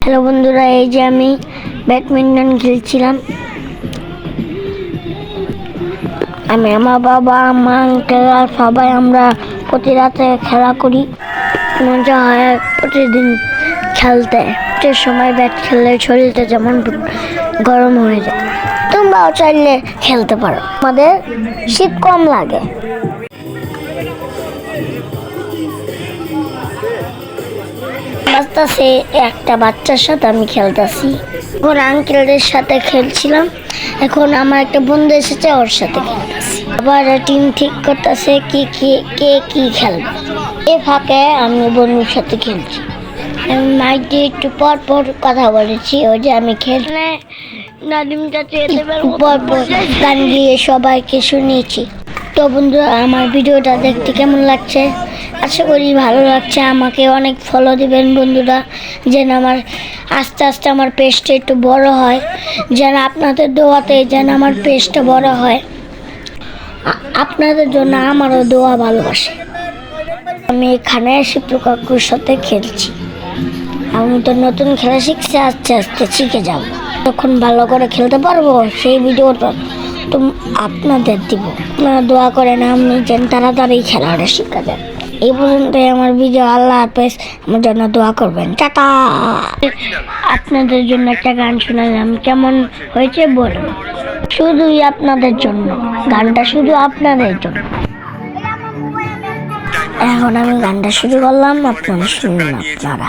Hello বন্ধুরা, এই যে আমি ব্যাডমিন্টন খেলছিলাম। আমি আমার বাবা, মা, আঙ্কেল সবাই আমরা প্রতি রাতে খেলা করি। মজা হয় প্রতিদিন খেলতে। যে সময় ব্যাট খেললে শরীরটা যেমন গরম হয়ে যায়। তোমরাও চাইলে খেলতে পারো, আমাদের শীত কম লাগে। বাচ্চাছে একটা বাচ্চার সাথে আমি খেলতেছি। এখন আঙ্কেলদের সাথে খেলছিলাম, এখন আমার একটা বন্ধু এসেছে, ওর সাথে খেলতেছি। আবার টিম ঠিক করতেছে কে কি খেলবে। এ ফাঁকে আমি বন্ধুর সাথে খেলছি। আমি মাইক দিয়ে একটু পর কথা বলেছি, ওই যে আমি খেলতে পর গান দিয়ে সবাইকে শুনিয়েছি। তো বন্ধুরা, আমার ভিডিওটা দেখতে কেমন লাগছে? আশা করি ভালো লাগছে। আমাকে অনেক ফলো দিবেন বন্ধুরা, যেন আমার আস্তে আস্তে আমার পেজটা একটু বড় হয়, যেন আপনাদের দোয়াতে যেন আমার পেজটা বড় হয়। আপনাদের জন্য আমারও দোয়া ভালোবাসে। আমি এখানে শিপ্রু কাকুর সাথে খেলছি। আমি তো নতুন খেলা শিখছি, আস্তে আস্তে শিখে যাব। তখন ভালো করে খেলতে পারবো, সেই ভিডিওটা তো আপনাদের দিব। আপনারা দোয়া করেন আমি যেন তাড়াতাড়ি খেলাটা শিখা যায়। এই পর্যন্তই আমার ভিডিও। আল্লাহ হাফেজ। আমার জন্য দোয়া করবেন। টাটা। আপনাদের জন্য একটা গান শোনালাম, কেমন হয়েছে বলুন। শুধুই আপনাদের জন্য, গানটা শুধু আপনাদের জন্য। এখন আমি গানটা শুরু করলাম, আপনারা শুনুন। আপনারা